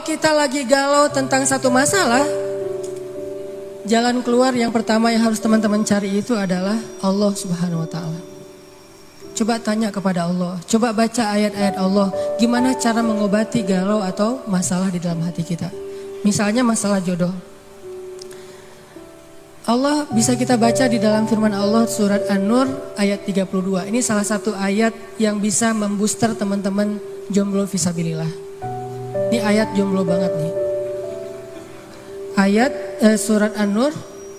kita lagi galau tentang satu masalah, jalan keluar yang pertama yang harus teman-teman cari itu adalah Allah Subhanahu wa Ta'ala. Coba tanya kepada Allah, coba baca ayat-ayat Allah, gimana cara mengobati galau atau masalah di dalam hati kita. Misalnya masalah jodoh. Allah bisa kita baca di dalam firman Allah surat An-Nur ayat 32. Ini salah satu ayat yang bisa membooster teman-teman jomblo fisabilillah. Ini ayat jomblo banget nih. Ayat surat An-Nur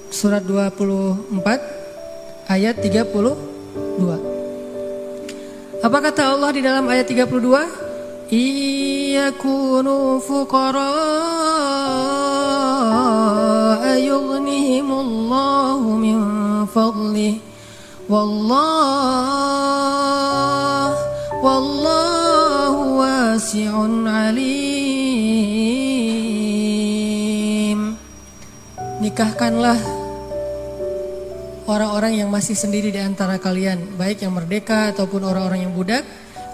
surat 24 ayat 32. Apa kata Allah di dalam ayat 32? Iyakunu fuqara yughnihimullahu min fadlih wallahu wasi'un alim. Nikahkanlah orang-orang yang masih sendiri di antara kalian, baik yang merdeka ataupun orang-orang yang budak.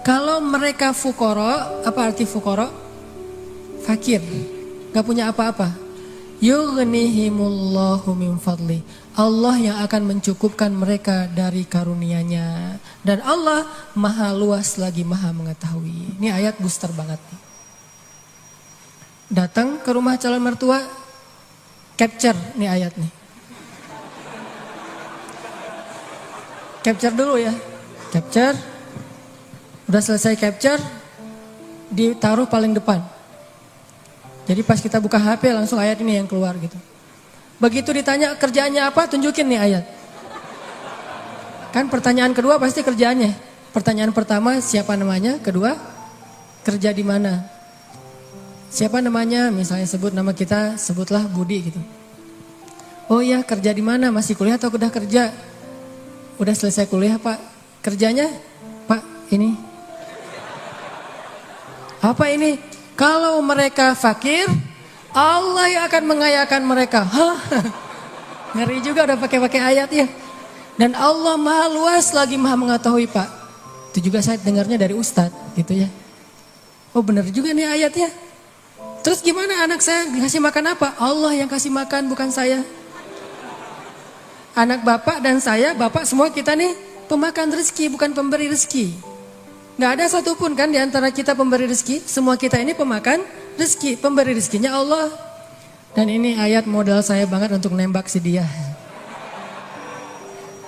Kalau mereka fuqara, apa arti fuqara? Fakir, gak punya apa-apa. Yughnihimullahu min fadli. Allah yang akan mencukupkan mereka dari karunia-Nya. Dan Allah maha luas lagi maha mengetahui. Ini ayat booster banget nih. Datang ke rumah calon mertua, capture nih ayat nih. Capture dulu ya, capture, udah selesai capture, ditaruh paling depan. Jadi pas kita buka HP langsung ayat ini yang keluar gitu. Begitu ditanya kerjaannya apa, tunjukin nih ayat. Kan pertanyaan kedua pasti kerjaannya. Pertanyaan pertama siapa namanya, kedua kerja di mana. Siapa namanya, misalnya sebut nama kita, sebutlah Budi gitu. Oh iya, kerja di mana, masih kuliah atau udah kerja? Udah selesai kuliah Pak, kerjanya Pak ini. Apa ini? Kalau mereka fakir, Allah yang akan mengayakan mereka. Hah? Ngeri juga udah pakai ayat ya. Dan Allah maha luas lagi maha mengetahui Pak. Itu juga saya dengarnya dari Ustadz gitu ya. Oh benar juga nih ayatnya. Terus gimana anak saya dikasih makan apa? Allah yang kasih makan bukan saya. Anak bapak dan saya, bapak semua kita nih pemakan rezeki bukan pemberi rezeki. Gak ada satupun kan di antara kita pemberi rezeki. Semua kita ini pemakan rezeki, pemberi rezekinya Allah. Dan ini ayat modal saya banget untuk nembak si dia.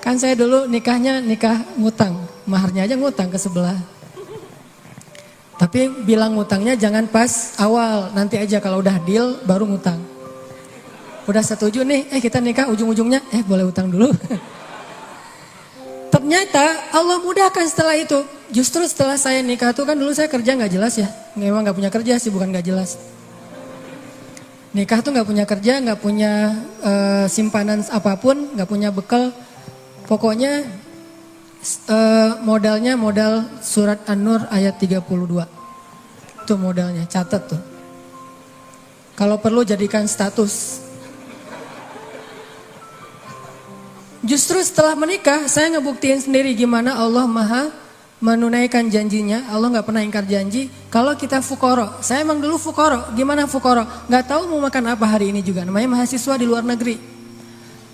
Kan saya dulu nikahnya nikah ngutang, maharnya aja ngutang ke sebelah. Tapi bilang ngutangnya jangan pas awal, nanti aja kalau udah deal baru ngutang. Udah setuju nih, kita nikah ujung-ujungnya, boleh utang dulu. Ternyata Allah mudahkan setelah itu. Justru setelah saya nikah tuh kan dulu saya kerja gak jelas ya. Memang gak punya kerja sih, bukan gak jelas. Nikah tuh gak punya kerja, gak punya simpanan apapun, gak punya bekal. Pokoknya modalnya modal surat An-Nur ayat 32. Itu modalnya, catat tuh. Kalau perlu jadikan status. Justru setelah menikah saya ngebuktiin sendiri gimana Allah maha menunaikan janjinya. Allah gak pernah ingkar janji. Kalau kita fukoro, saya emang dulu fukoro. Gimana fukoro? Gak tahu mau makan apa hari ini juga. Namanya mahasiswa di luar negeri.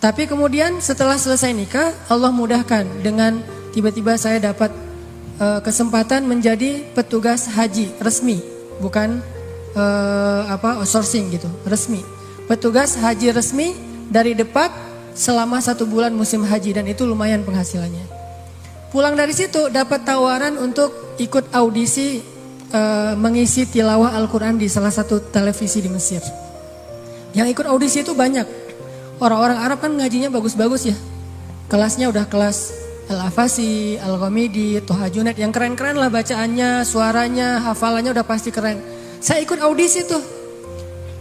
Tapi kemudian setelah selesai nikah Allah mudahkan dengan tiba-tiba saya dapat kesempatan menjadi petugas haji resmi. Bukan outsourcing gitu, resmi. Petugas haji resmi dari Depak selama 1 bulan musim haji dan itu lumayan penghasilannya. Pulang dari situ dapat tawaran untuk ikut audisi mengisi tilawah Al-Quran di salah satu televisi di Mesir. Yang ikut audisi itu banyak. Orang-orang Arab kan ngajinya bagus-bagus ya. Kelasnya udah kelas Al-Afasi, Al-Ghamidi, Toha Junaid yang keren-keren lah bacaannya, suaranya, hafalannya udah pasti keren. Saya ikut audisi tuh.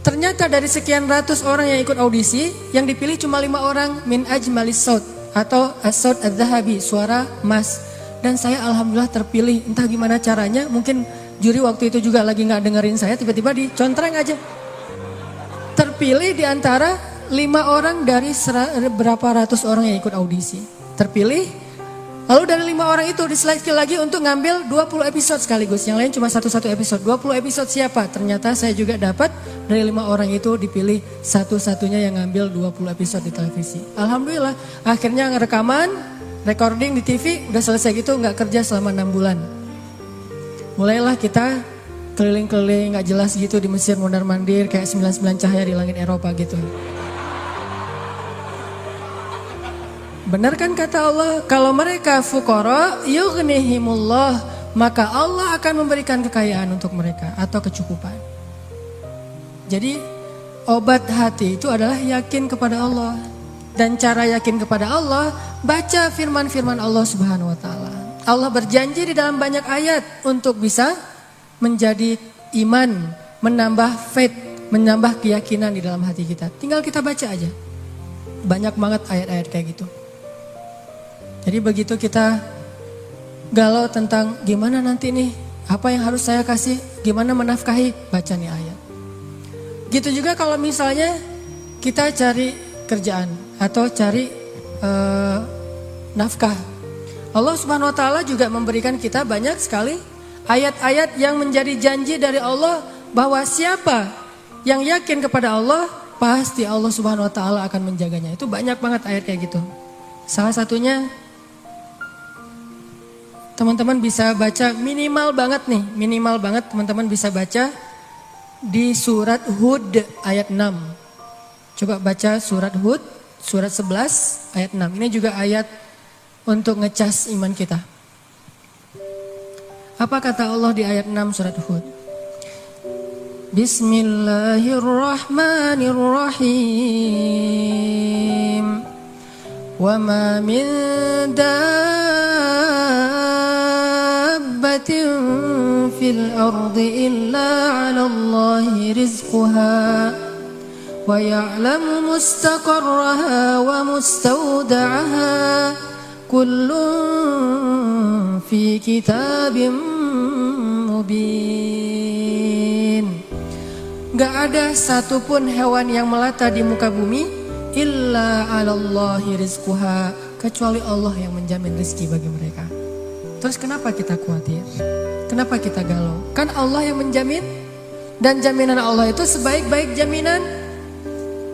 Ternyata dari sekian ratus orang yang ikut audisi, yang dipilih cuma 5 orang min ajmalis saut atau as-saut adz-dzahabi, suara emas. Dan saya alhamdulillah terpilih, entah gimana caranya, mungkin juri waktu itu juga lagi nggak dengerin saya, tiba-tiba dicontreng aja. Terpilih di antara 5 orang dari berapa ratus orang yang ikut audisi. Terpilih, Lalu dari 5 orang itu diseleksi lagi untuk ngambil 20 episode sekaligus. Yang lain cuma satu-satu episode. 20 episode siapa? Ternyata saya juga dapat dari 5 orang itu dipilih satu-satunya yang ngambil 20 episode di televisi. Alhamdulillah akhirnya ngerekaman, recording di TV udah selesai gitu, nggak kerja selama 6 bulan. Mulailah kita keliling-keliling nggak jelas gitu di Mesir mondar-mandir kayak 99 cahaya di langit Eropa gitu. Benar kan kata Allah, kalau mereka fuqara yughnihimullah, maka Allah akan memberikan kekayaan untuk mereka atau kecukupan. Jadi obat hati itu adalah yakin kepada Allah. Dan cara yakin kepada Allah, baca firman-firman Allah Subhanahu wa taala. Allah berjanji di dalam banyak ayat untuk bisa menjadi iman, menambah faith, menambah keyakinan di dalam hati kita. Tinggal kita baca aja. Banyak banget ayat-ayat kayak gitu. Jadi begitu kita galau tentang gimana nanti nih, apa yang harus saya kasih, gimana menafkahi, baca nih ayat. Gitu juga kalau misalnya kita cari kerjaan atau cari nafkah. Allah Subhanahu wa taala juga memberikan kita banyak sekali ayat-ayat yang menjadi janji dari Allah bahwa siapa yang yakin kepada Allah, pasti Allah Subhanahu wa taala akan menjaganya. Itu banyak banget ayat kayak gitu. Salah satunya teman-teman bisa baca minimal banget teman-teman bisa baca di surat Hud ayat 6. Coba baca surat Hud, surat 11 ayat 6. Ini juga ayat untuk ngecas iman kita. Apa kata Allah di ayat 6 surat Hud? Bismillahirrahmanirrahim. Wa ma min fil ardi illa 'ala Allahi rizquha wa ya'lamu mustaqarraha wa mustawda'aha kullun fi kitabim mubin. Gak ada satupun hewan yang melata di muka bumi illa 'ala Allahi rizquha, kecuali Allah yang menjamin rezeki bagi mereka. Terus kenapa kita khawatir? Kenapa kita galau? Kan Allah yang menjamin. Dan jaminan Allah itu sebaik-baik jaminan.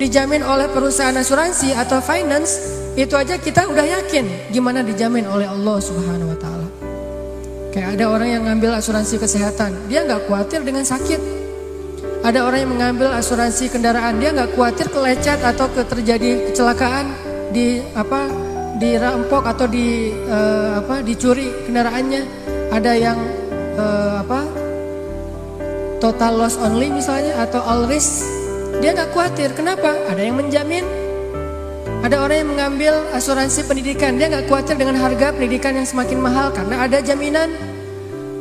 Dijamin oleh perusahaan asuransi atau finance. Itu aja kita udah yakin gimana dijamin oleh Allah Subhanahu wa taala. Kayak ada orang yang ngambil asuransi kesehatan, dia gak khawatir dengan sakit. Ada orang yang mengambil asuransi kendaraan, dia gak khawatir kelecet atau terjadi kecelakaan dirampok atau dicuri kendaraannya. Ada yang total loss only misalnya atau all risk, dia nggak khawatir. Kenapa? Ada yang menjamin. Ada orang yang mengambil asuransi pendidikan, dia nggak khawatir dengan harga pendidikan yang semakin mahal karena ada jaminan.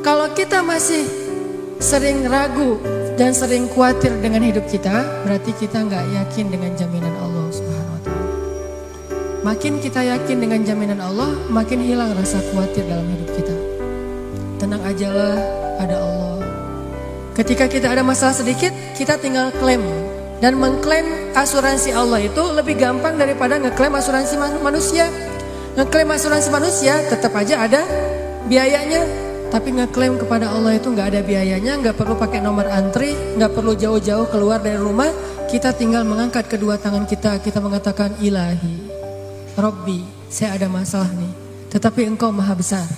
Kalau kita masih sering ragu dan sering khawatir dengan hidup kita, berarti kita nggak yakin dengan jaminan Allah Subhanahu wa taala. Makin kita yakin dengan jaminan Allah, makin hilang rasa khawatir dalam hidup kita. Tenang ajalah, ada Allah. Ketika kita ada masalah sedikit, kita tinggal klaim. Dan mengklaim asuransi Allah itu lebih gampang daripada ngeklaim asuransi manusia. Ngeklaim asuransi manusia tetap aja ada biayanya. Tapi ngeklaim kepada Allah itu nggak ada biayanya, nggak perlu pakai nomor antri, nggak perlu jauh-jauh keluar dari rumah. Kita tinggal mengangkat kedua tangan kita mengatakan Ilahi, Robbi, saya ada masalah nih, tetapi Engkau maha besar.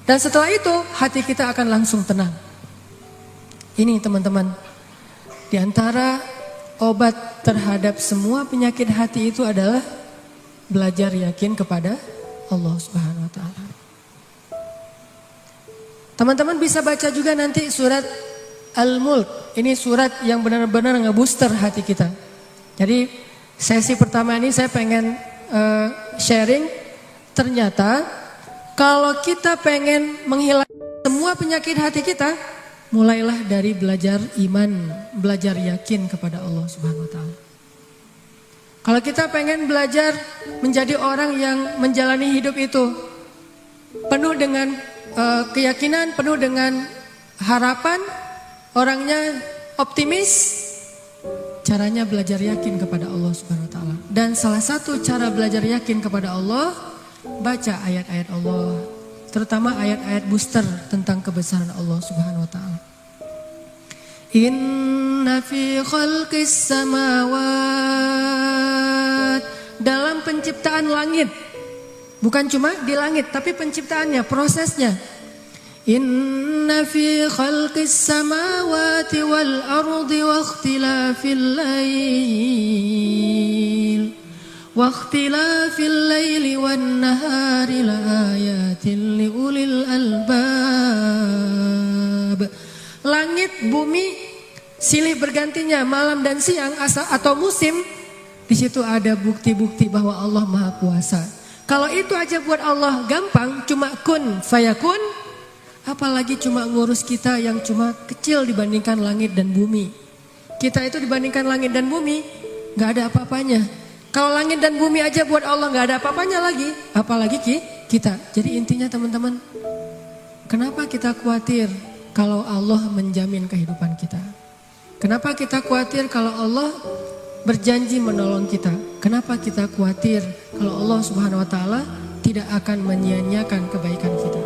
Dan setelah itu hati kita akan langsung tenang. Ini teman-teman, di antara obat terhadap semua penyakit hati itu adalah belajar yakin kepada Allah Subhanahu wa taala. Teman-teman bisa baca juga nanti surat Al-Mulk. Ini surat yang benar-benar ngebooster hati kita. Jadi sesi pertama ini saya pengen sharing. Ternyata kalau kita pengen menghilangkan semua penyakit hati kita, mulailah dari belajar iman, belajar yakin kepada Allah Subhanahu wa taala. Kalau kita pengen belajar menjadi orang yang menjalani hidup itu penuh dengan keyakinan, penuh dengan harapan, orangnya optimis, caranya belajar yakin kepada Allah Subhanahu wa taala. Dan salah satu cara belajar yakin kepada Allah baca ayat-ayat Allah, terutama ayat-ayat booster tentang kebesaran Allah Subhanahu wa taala. Inna fi khalqis samawat, dalam penciptaan langit. Bukan cuma di langit, tapi penciptaannya, prosesnya. Inna fi khalqis samawati wal ardi wa ikhtilafil laili wan nahari la ayatin li ulil albab. Langit, bumi, silih bergantinya malam dan siang atau musim. Di situ ada bukti-bukti bahwa Allah Maha Kuasa. Kalau itu aja buat Allah gampang, cuma kun fayakun, apalagi cuma ngurus kita yang cuma kecil dibandingkan langit dan bumi. Kita itu dibandingkan langit dan bumi gak ada apa-apanya. Kalau langit dan bumi aja buat Allah gak ada apa-apanya lagi, apalagi kita. Jadi intinya teman-teman, kenapa kita khawatir kalau Allah menjamin kehidupan kita? Kenapa kita khawatir kalau Allah berjanji menolong kita? Kenapa kita khawatir kalau Allah Subhanahu wa taala tidak akan menyia-nyiakan kebaikan kita?